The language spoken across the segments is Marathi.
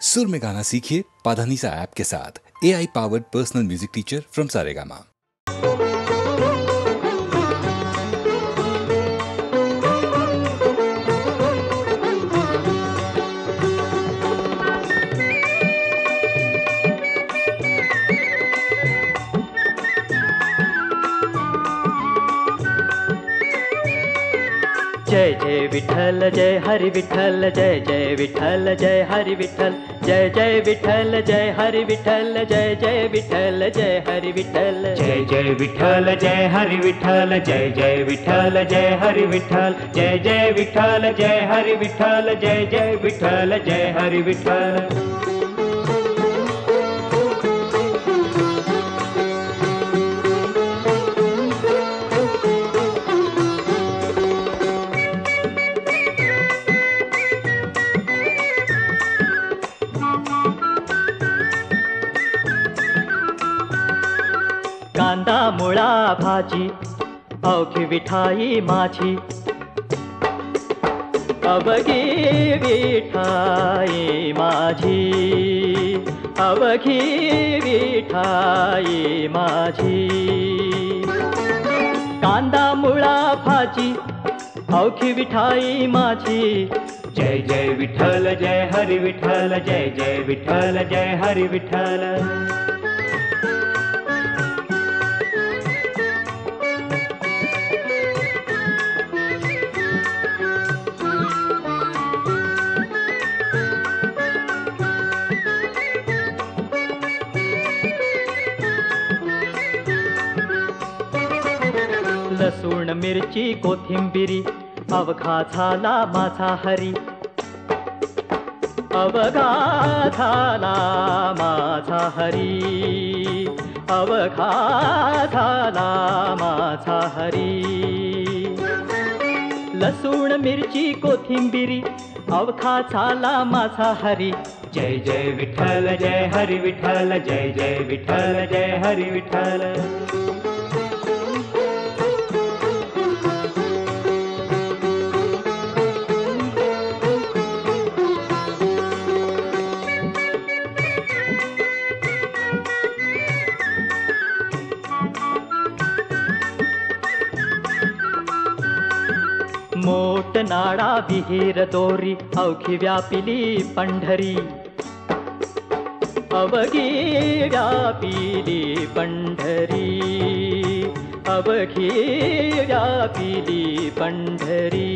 सुर में गाना सीखिए पाधानीसा ऐप के साथ। AI powered personal music teacher from Saregama. जय जय विठ्ठल जय हरि विठ्ठल जय जय विठ्ठल जय हरि विठ्ठल जय जय विठ्ठल जय हरि विठ्ठल जय जय विठ्ठल जय हरि विठ्ठल जय जय विठ्ठल जय हरि विठ्ठल जय जय विठ्ठल जय हरि विठ्ठल जय जय विठ्ठल जय हरि विठ्ठल जय जय विठ्ठल जय हरि विठ्ठल। कांदा मुळा भाजी अवघी विठाई माझी अवघी विठाई माझी अवघी विठाई माझी कांदा मुळा भाजी अवघी विठाई माझी जय जय विठ्ठल जय हरि विठ्ठल जय जय विठ्ठल जय हरि विठ्ठल। लसूण मिरची कोथिंबिरी अवघा झाला माझा हरी अवघा झाला माझा हरी अवघा झाला माझा हरी लसूण मिरची कोथिंबिरी अवघा झाला माझा हरी जय जय विठ्ठल जय हरि विठ्ठल जय जय विठ्ठल जय हरि विठ्ठल। मोट नाडा विहीर दोरी अवघी व्यापिली पंढरी अवघी व्यापिली पंढरी अवघी व्यापिली पंढरी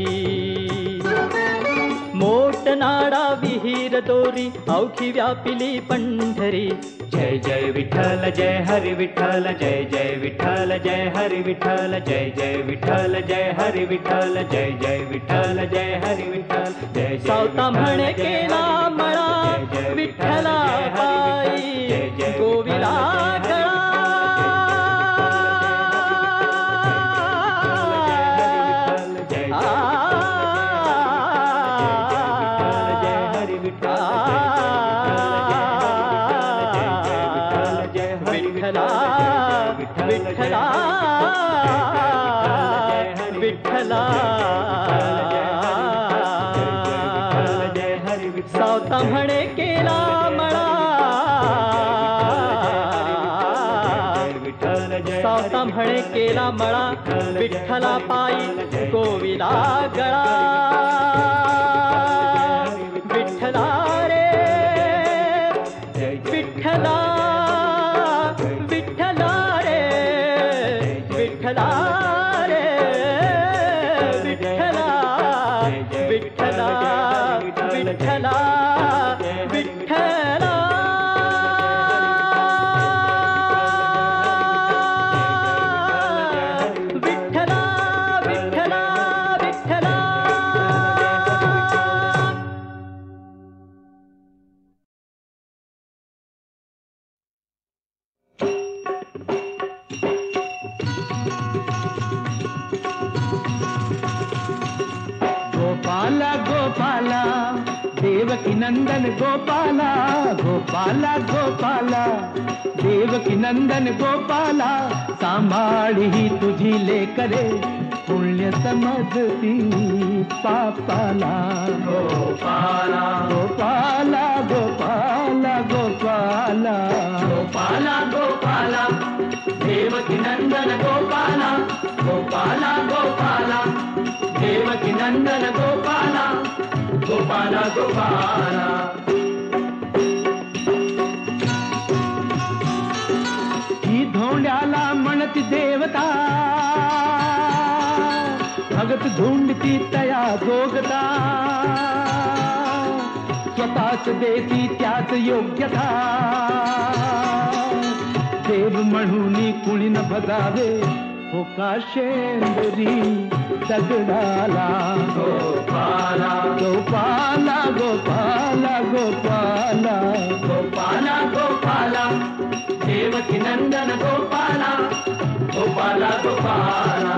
मोट नाडा विहीर दोरी अवघी व्यापिली पंढरी जय जय विठ्ठल जय हरि विठ्ठल जय जय विठ्ठल जय हरि विठ्ठल जय जय विठ्ठल जय हरि विठ्ठल जय जय विठ्ठल जय हरि विठ्ठल जय सावता म्हणे केला मळा विठ्ठला पायी गोविला गळा विठ्ठला विठ्ठला सावता म्हणे केला मळा सावता म्हणे केला मळा विठ्ठला पायी गोविला गळा विठ्ठला रे विठ्ठला विठ्ठला रे विठ्ठला रे विठ्ठला विठ्ठला विठ्ठला विठ्ठला गोपाला गोपाला देवकी नंदन गोपाला गोपाला गोपाला देवकी नंदन गोपाला सांभाळी ही तुझी लेकरे पुण्य समजती पापाला गोपाला गोपाला गोपाला नंदन गोपाला गोपाला गोपाला. ही धोंड्याला म्हणती देवता भगत झुंडती तया जोगता स्वतःच देती त्याच योग्यता देव म्हणून कुणी न बजावे हो का शेंदरी दगडाला गोपाला गोपाला गोपाला गोपाला गोपाला गोपाला देवकी नंदन गोपाला गोपाला गोपाला.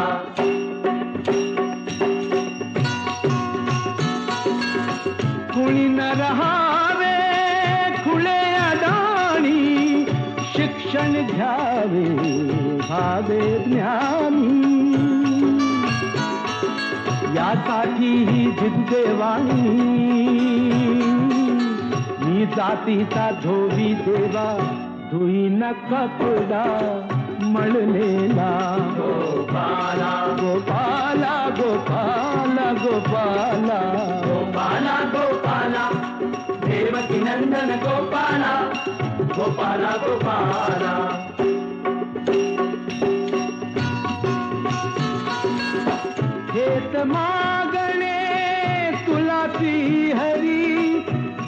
कुणी न रहावे खुले अडाणी शिक्षण घ्यावे भावे ज्ञानी यासाठी ही जिद्देवाणी मी जातीचा धोबी देवा धुई न कपडा मळलेला गोपाला गोपाला गोपाला गोपाला गोपाला गोपाला देवकी नंदन गोपाला गोपाला गोपाला. हेत मागणे तुला ती हरी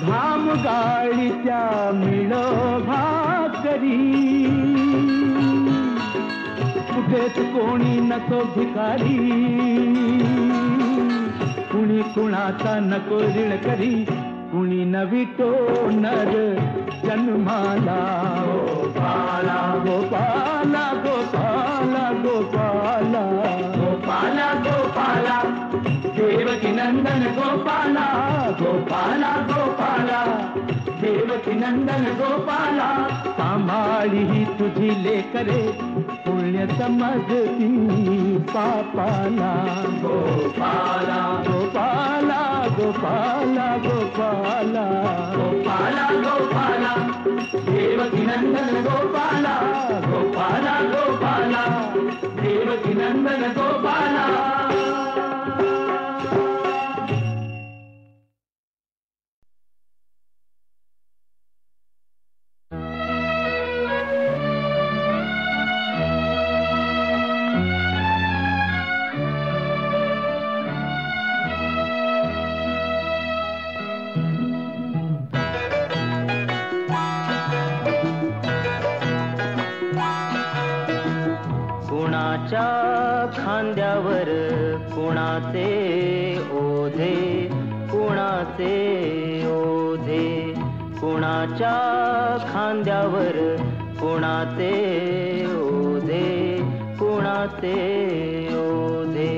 घाम गाळीच्या मिळो भाकरी कुठेच कोणी नको भिकारी कुणी कुणाचा नको ऋण करी कुणी नवितो नर जन्माला गोपाला गोपाला गोपाला गोपाला गोपाला गोपाला देवकी नंदन गोपाला गोपाला गोपाला देवकी नंदन गोपाला. सांभाळी ही तुझी लेकरे पुण्य समजती पापाला गोपाला गोपाला गोपाला गोपाला गोपाला गोपाला देवकी नंदन गोपाला गोपाला गोपाला देवकी नंदन गोपाला. खांद्यावर कुणाचे ओझे कुणाचे ओझे कुणाच्या खांद्यावर कुणाचे ओझे कुणाचे ओझे.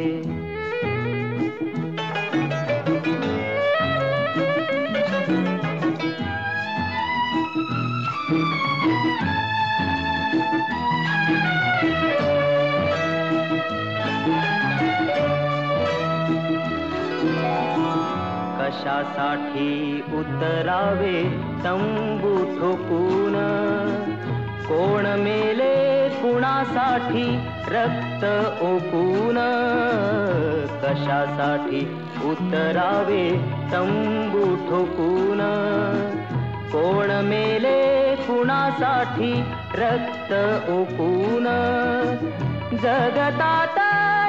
कशासाठी उतरावे तंबू ठोकून कोण मेले कुणासाठी रक्त ओकून कशासाठी उतरावे तंबू ठोकून कोण मेले कुणासाठी रक्त ओकून जगतात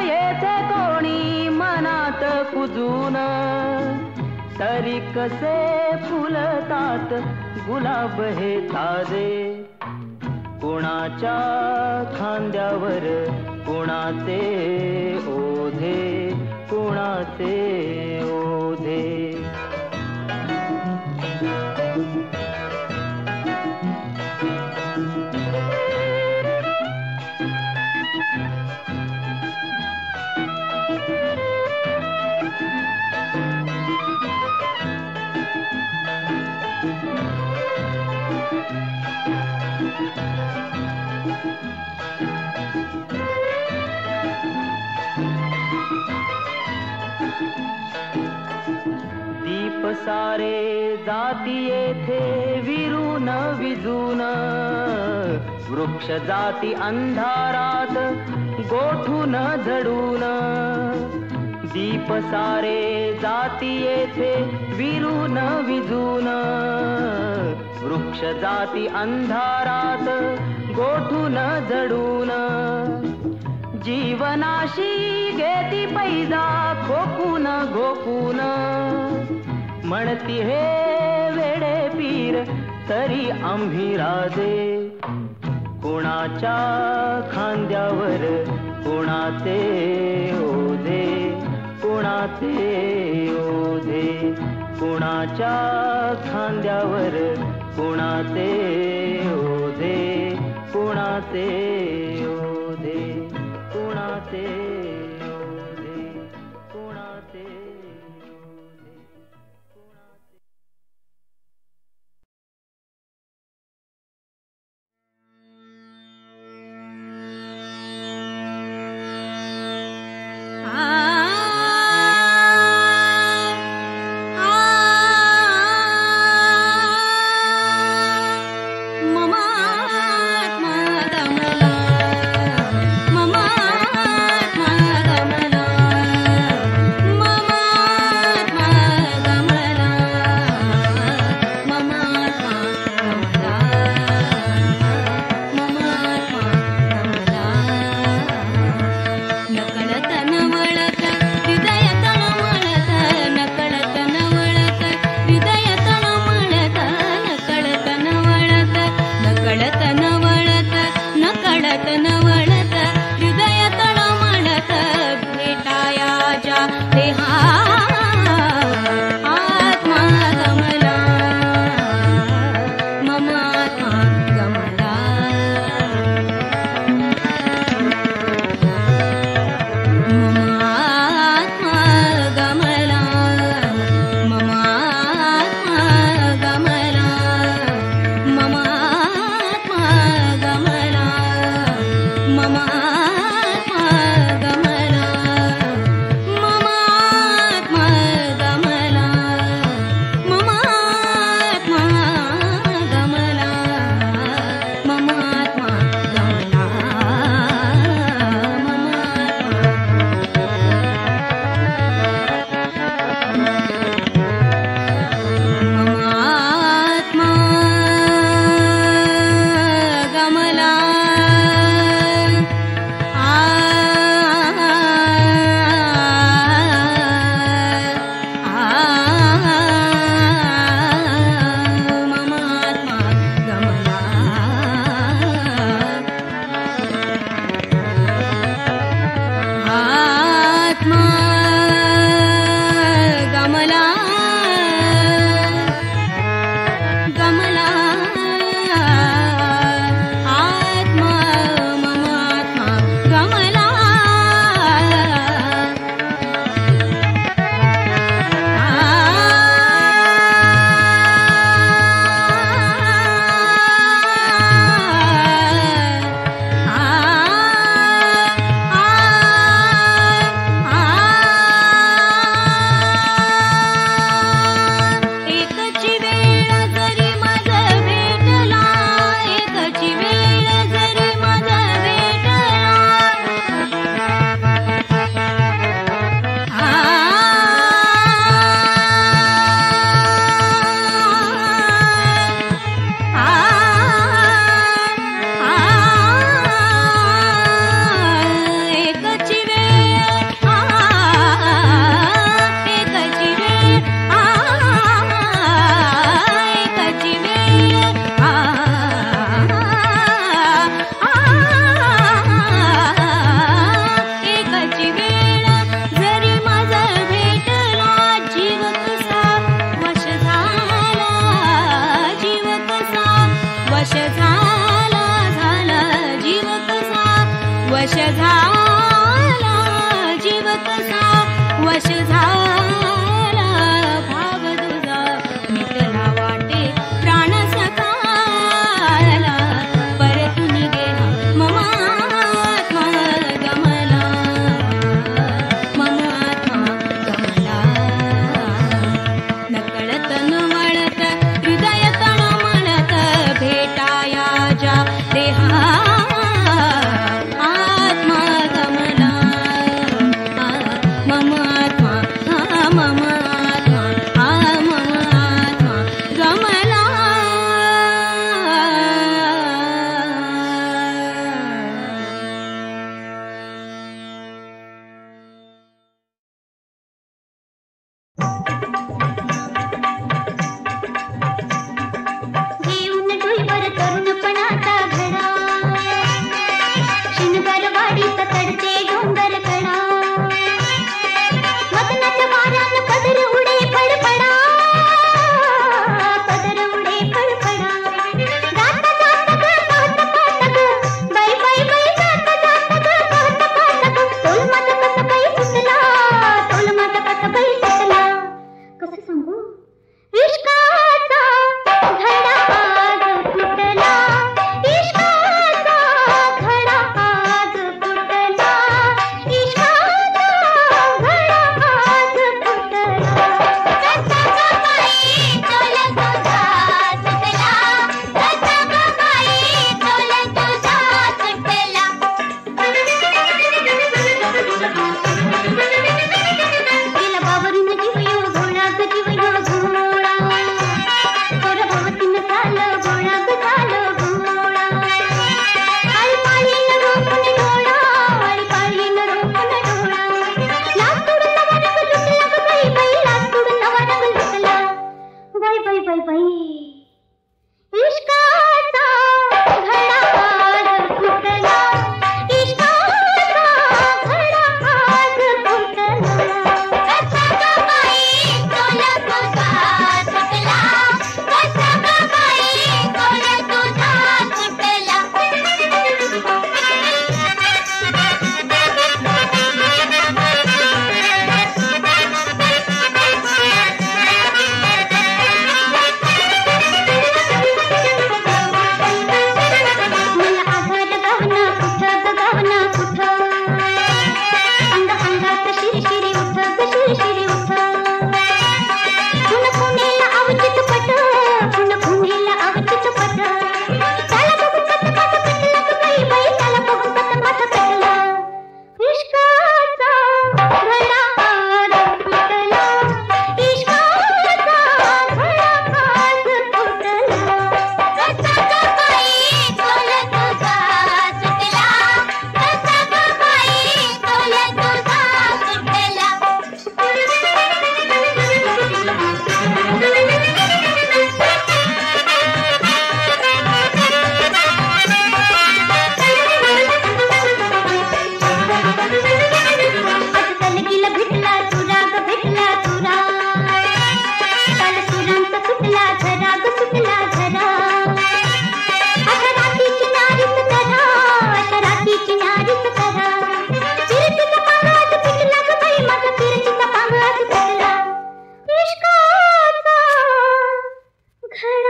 येथे कोणी मनात कुजून तरी कसे फुलतात गुलाब हे ताजे कुणाच्या खांद्यावर कुणाचे ओझे कुणाचे ओझे. सारे जाती येथे विरून विजून वृक्ष जाती अंधारात गोठून झडून दीप सारे जाती येथे विरून विजून, वृक्ष जाती अंधारात गोठून जडून, जीवनाशी घेती पैजा खोकून घोकून, म्हणती हे वेडे पीर तरी आम्ही राजे, कोणाच्या खांद्यावर कोणाचे ओझे, कोणाचे ओझे, कोणाच्या खांद्यावर कोणाचे ओझे, कोणाचे ओझे, कोणाचे ओझे, कोणाचे ओझे, कोणाचे. ममात्मदमला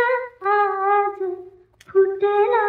आज फुटला.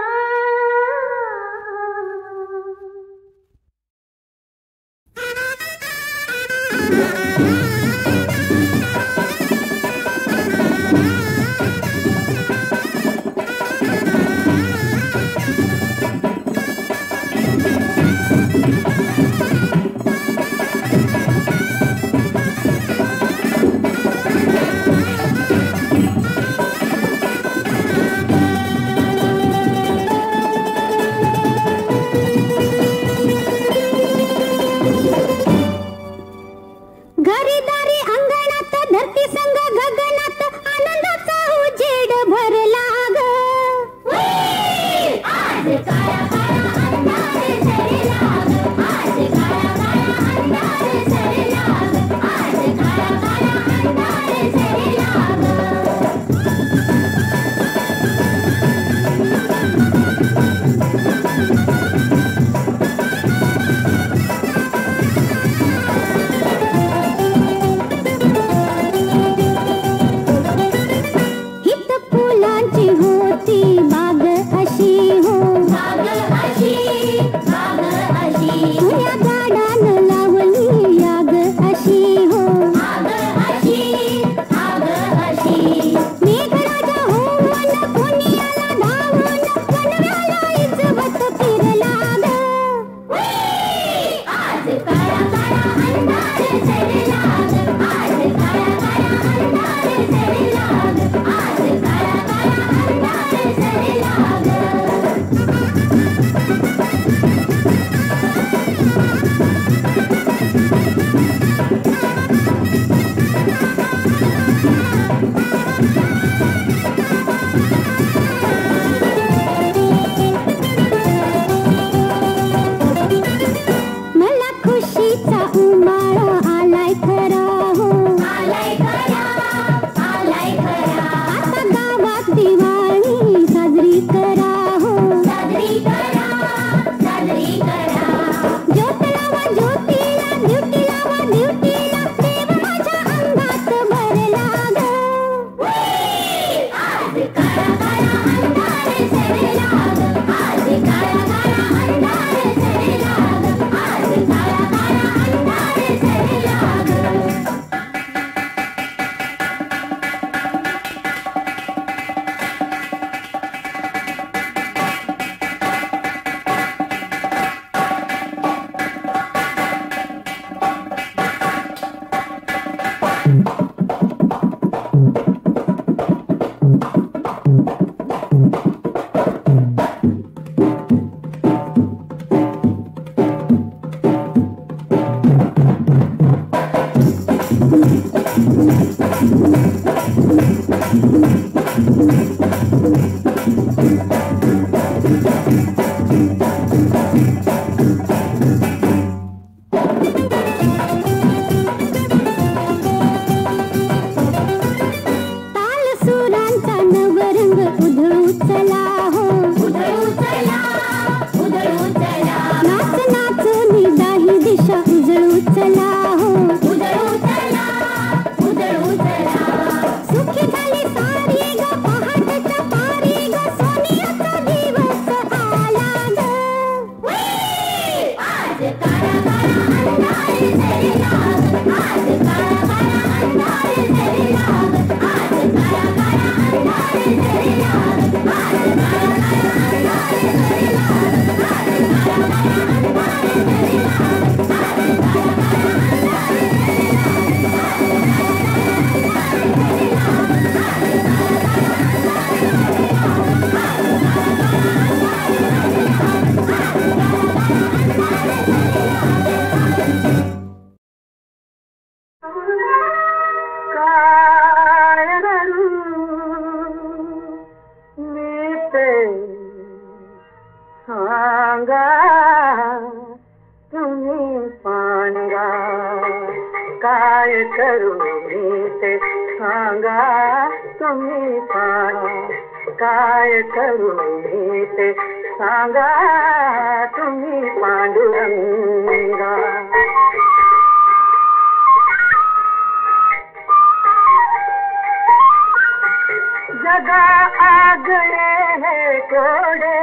जगा आगळे कोडे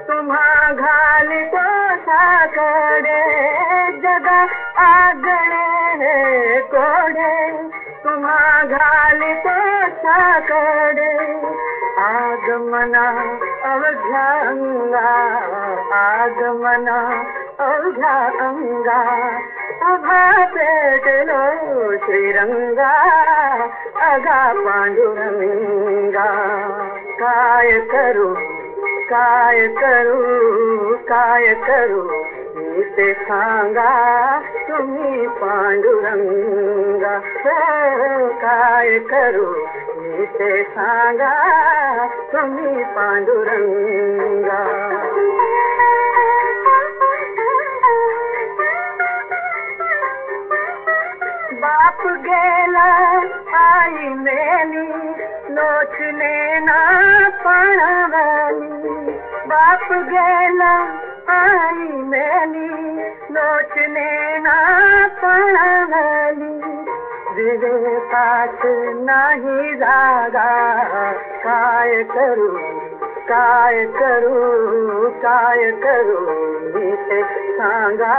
तुम्हा घाली तो साकडे जगा आगळे कोडे तुम्हा घाली तो साकडे आगमना अवघ्या अंगा आगमना अवघ्या अंगा अभा पेटलो श्रीरंगा अगा पांडुरंगा काय करू काय करू काय करू मी ते सांगा तुम्ही पांडुरंगा हो काय करू मी ते सांगा तुम्ही पांडुरंगा बाप गेला आई मेली लोचने ना पणावली बाप गेला आई मेली लोचने ना पणावली विवेकात नाही जागा काय करू काय करू काय करू मी ते सांगा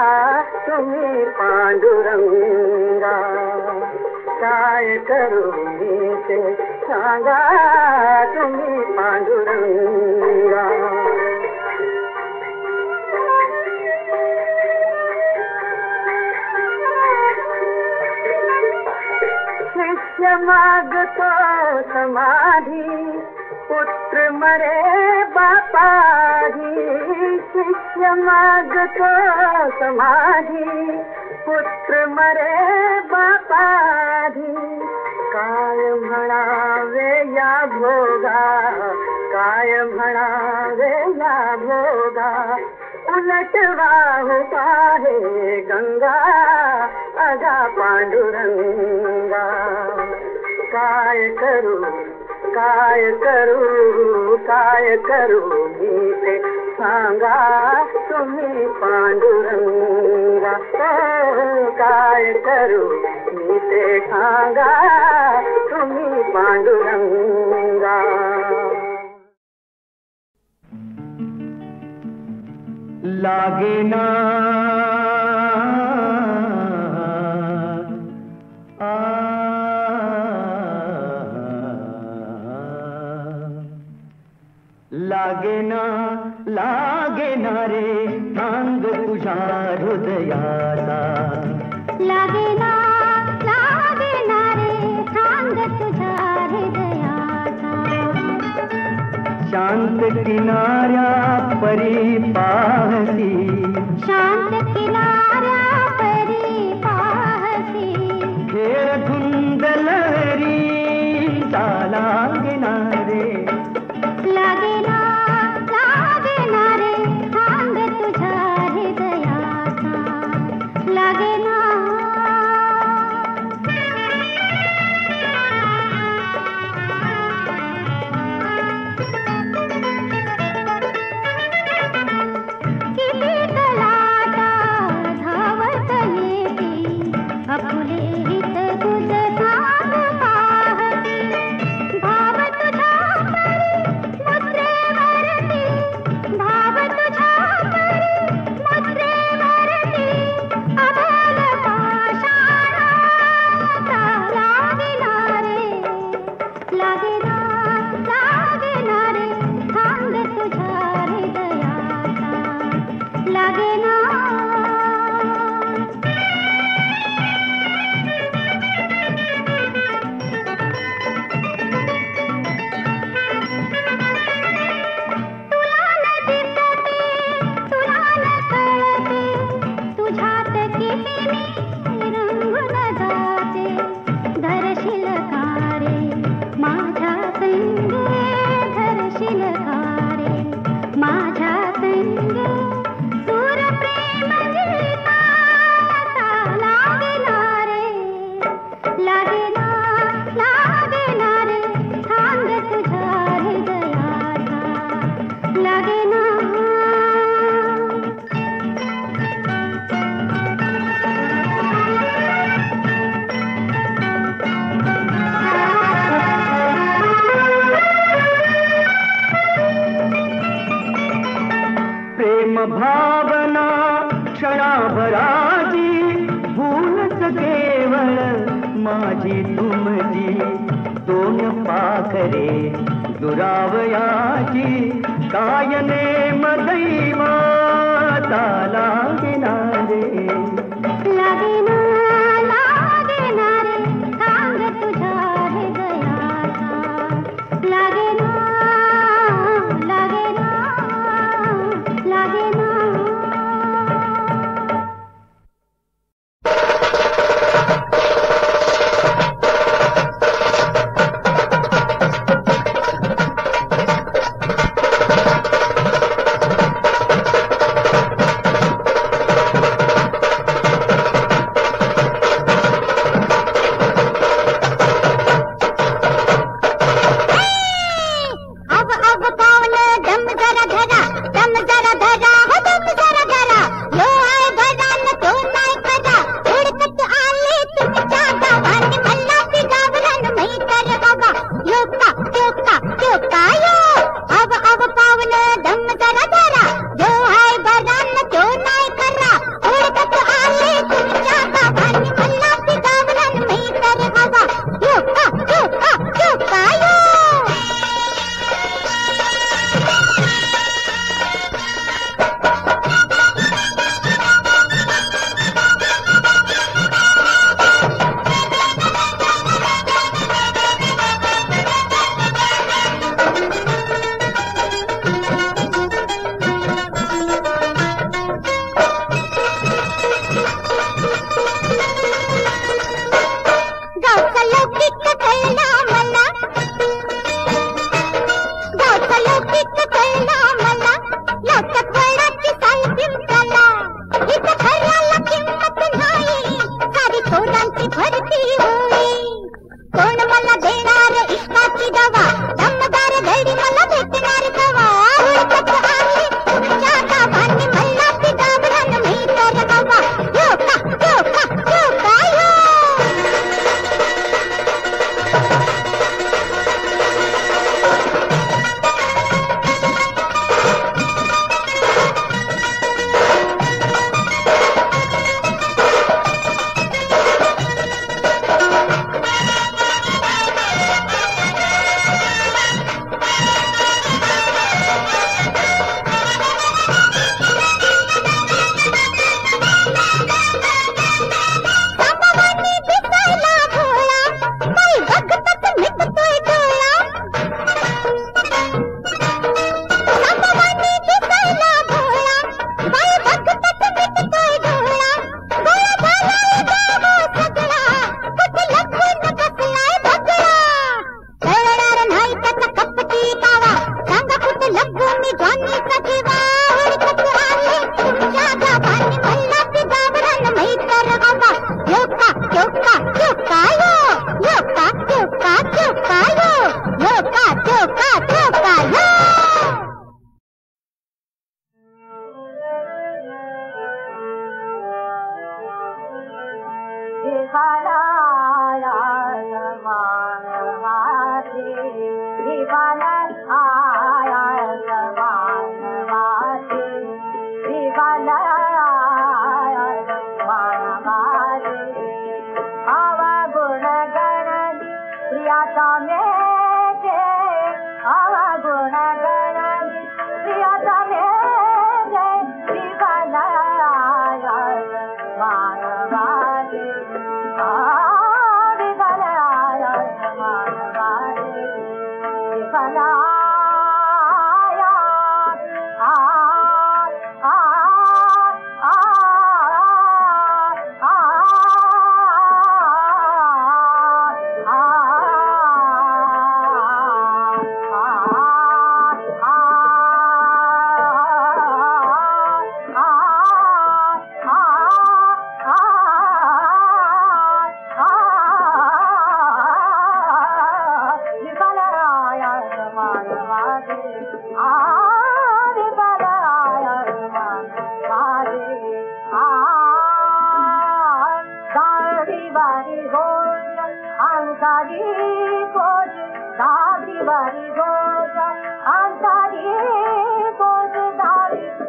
तुम्ही पांडुरंगा काय करू मी ते सांगा तुम्ही पांडुरंगा शिष्य मागतो समाधी पुत्र मरे बापाधी शिष्य मागतो समाधी पुत्र मरे बापाधी काय म्हणावे या भोगा काय म्हणावे या भोगा उलट वाहू पाहे गंगा अगा पांडुरंगा काय करू काय करू काय करू मी ते सांगा तुम्ही पांडुरंगा हो काय करू मी ते सांगा तुम्ही पांडुरंगा लागे ना लागे ना रे अंग तुझ्या हृदयाला लागे ना रे सांग तुझ्या हृदयाचा शांत किनाऱ्या परी पाहती शांत किनाऱ्या परी पाहती खेळ धुंद लहरी लागे ना रे लागे ना रे सांग तुझ्या हृदयाचा लागे ना किती तलाटा धावत येती आपुले हित तुझ सांग पाहती भाव तुझा भावना क्षणाभराची भूलच केवळ माझी तुमची दोन पाखरे दुरावयाची कायने दैवाता लागेना रे लागेना लागेना रे सांग तुझ्या हृदयाचा लागेना लागेना लागेना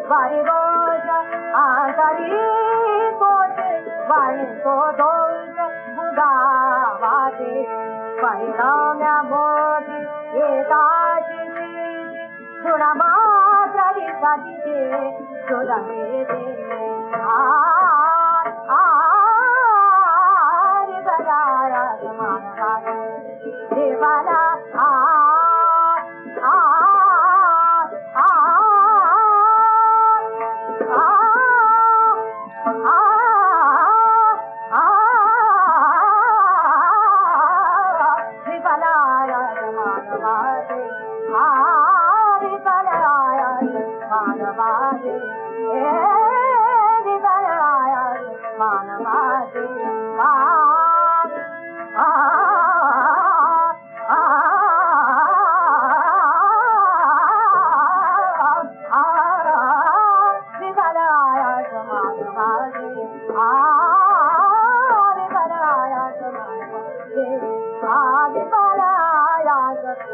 Bari go आजारी कोटे वाणी को दोष बुधावादे परिणाम्या बोधी येताची गुणमात्रारी साधिते सुरमेते बलाया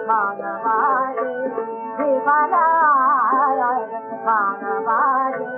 मानवाला देवाला मानवादे